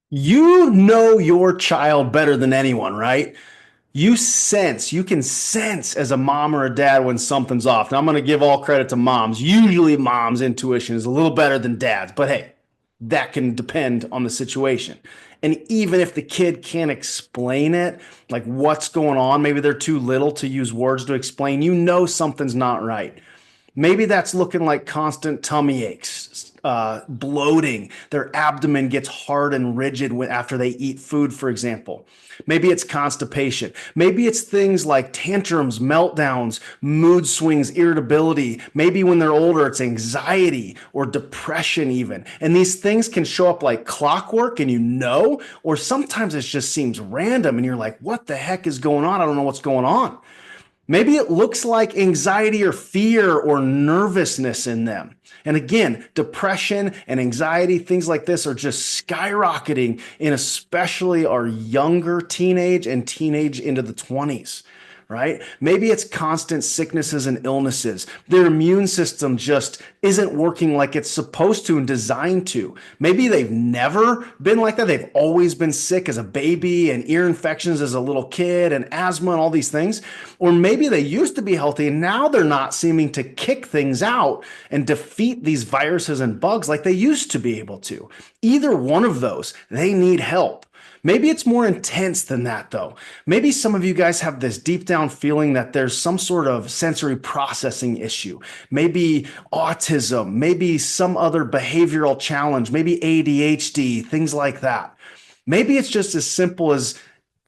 You know your child better than anyone, right? You can sense as a mom or a dad when something's off. Now, I'm going to give all credit to moms. Usually, mom's intuition is a little better than dad's, but hey, that can depend on the situation. And even if the kid can't explain it, like what's going on, maybe they're too little to use words to explain, you know something's not right. Maybe that's looking like constant tummy aches, bloating. Their abdomen gets hard and rigid after they eat food, for example. Maybe it's constipation. Maybe it's things like tantrums, meltdowns, mood swings, irritability. Maybe when they're older, it's anxiety or depression, even. And these things can show up like clockwork, and or sometimes it just seems random, and you're like, what the heck is going on? I don't know what's going on. Maybe it looks like anxiety or fear or nervousness in them. And again, depression and anxiety, things like this are just skyrocketing in especially our younger teenage and teenage into the 20s, right? Maybe it's constant sicknesses and illnesses. Their immune system just isn't working like it's supposed to and designed to. Maybe they've never been like that. They've always been sick as a baby and ear infections as a little kid and asthma and all these things. Or maybe they used to be healthy and now they're not seeming to kick things out and defeat these viruses and bugs like they used to be able to. Either one of those, they need help. Maybe it's more intense than that, though. Maybe some of you guys have this deep down feeling that there's some sort of sensory processing issue, maybe autism, maybe some other behavioral challenge, maybe ADHD, things like that. Maybe it's just as simple as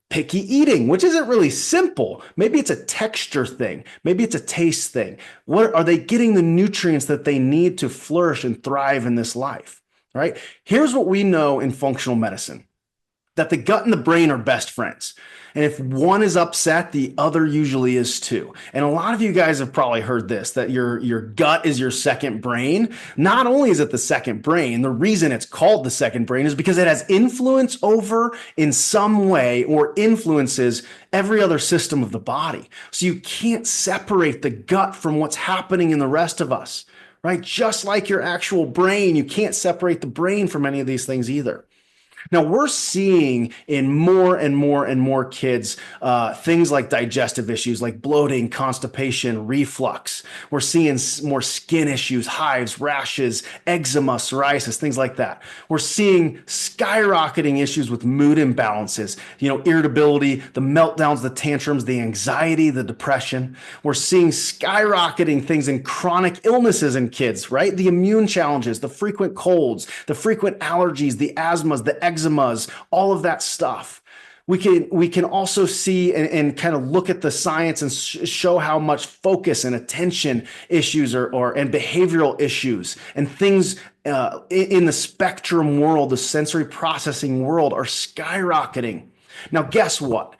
picky eating, which isn't really simple. Maybe it's a texture thing. Maybe it's a taste thing. What are they getting the nutrients that they need to flourish and thrive in this life? Right? Here's what we know in functional medicine that the gut and the brain are best friends. And if one is upset, the other usually is too. And a lot of you guys have probably heard this, that your gut is your second brain. Not only is it the second brain, the reason it's called the second brain is because it has influence over in some way or influences every other system of the body. So you can't separate the gut from what's happening in the rest of us, right? Just like your actual brain, you can't separate the brain from any of these things either. Now, we're seeing in more and more and more kids things like digestive issues like bloating, constipation, reflux. We're seeing more skin issues, hives, rashes, eczema, psoriasis, things like that. We're seeing skyrocketing issues with mood imbalances, irritability, the meltdowns, the tantrums, the anxiety, the depression. We're seeing skyrocketing things in chronic illnesses in kids, right? The immune challenges, the frequent colds, the frequent allergies, the asthmas, the eczemas, all of that stuff. We can also see and kind of look at the science and show how much focus and attention issues and behavioral issues and things in the spectrum world, the sensory processing world, are skyrocketing. Now, guess what?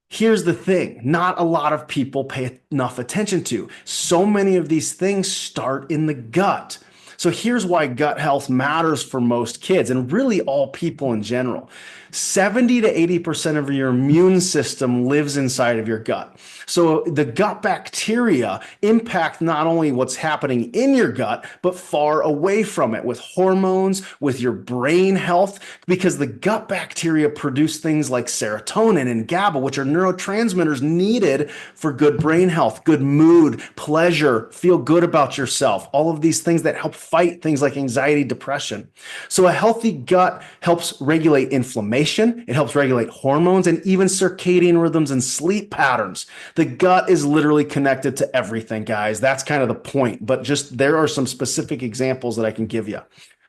Here's the thing, not a lot of people pay enough attention to. So many of these things start in the gut. So here's why gut health matters for most kids and really all people in general. 70 to 80% of your immune system lives inside of your gut. So the gut bacteria impact not only what's happening in your gut, but far away from it with hormones, with your brain health, because the gut bacteria produce things like serotonin and GABA, which are neurotransmitters needed for good brain health, good mood, pleasure, feel good about yourself, all of these things that help fight things like anxiety, depression. So a healthy gut helps regulate inflammation. It helps regulate hormones and even circadian rhythms and sleep patterns. The gut is literally connected to everything, guys. That's kind of the point, but just there are some specific examples that I can give you.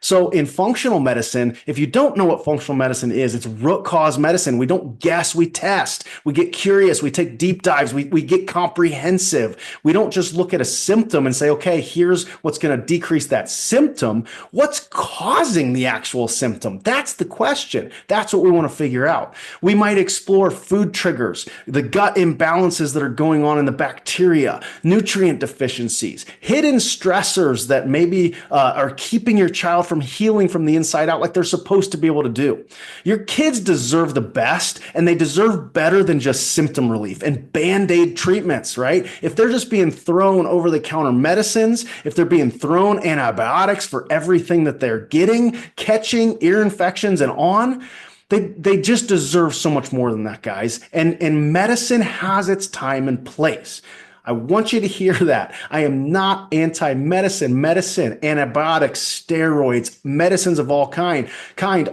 So in functional medicine, if you don't know what functional medicine is, it's root cause medicine. We don't guess, we test, we get curious, we take deep dives, we get comprehensive. We don't just look at a symptom and say, okay, here's what's going to decrease that symptom. What's causing the actual symptom? That's the question. That's what we want to figure out. We might explore food triggers, the gut imbalances that are going on in the bacteria, nutrient deficiencies, hidden stressors that maybe are keeping your child from healing from the inside out like they're supposed to be able to do. Your kids deserve the best, and they deserve better than just symptom relief and Band-Aid treatments, right? If they're just being thrown over-the-counter medicines, if they're being thrown antibiotics for everything that they're getting, catching ear infections and on, they just deserve so much more than that, guys. And medicine has its time and place. I want you to hear that. I am not anti-medicine. Medicine, antibiotics, steroids, medicines of all kind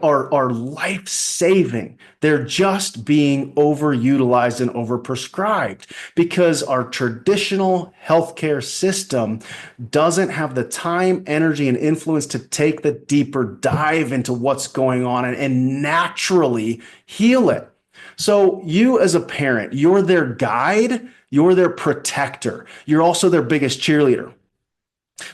are life-saving. They're just being overutilized and overprescribed because our traditional healthcare system doesn't have the time, energy, and influence to take the deeper dive into what's going on and naturally heal it. So you as a parent, you're their guide, you're their protector, you're also their biggest cheerleader.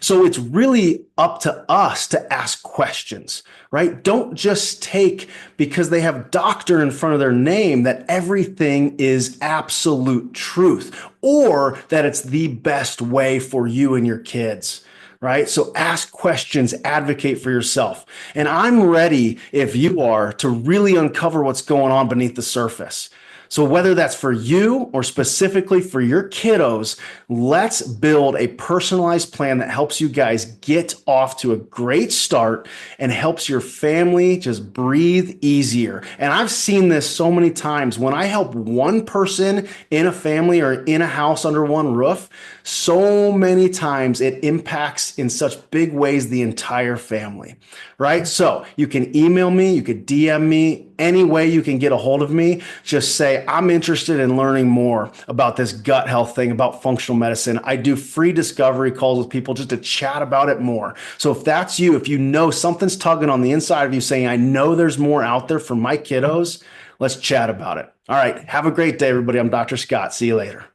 So it's really up to us to ask questions, right? Don't just take because they have doctor in front of their name that everything is absolute truth or that it's the best way for you and your kids. Right? So ask questions, advocate for yourself. And I'm ready, if you are, to really uncover what's going on beneath the surface. So whether that's for you or specifically for your kiddos, let's build a personalized plan that helps you guys get off to a great start and helps your family just breathe easier. And I've seen this so many times. When I help one person in a family or in a house under one roof, so many times it impacts in such big ways the entire family, right? So you can email me, you could DM me, any way you can get a hold of me. Just say, I'm interested in learning more about this gut health thing, about functional medicine. I do free discovery calls with people just to chat about it more. So if that's you, if you know something's tugging on the inside of you saying, I know there's more out there for my kiddos, let's chat about it. All right. Have a great day, everybody. I'm Dr. Scott. See you later.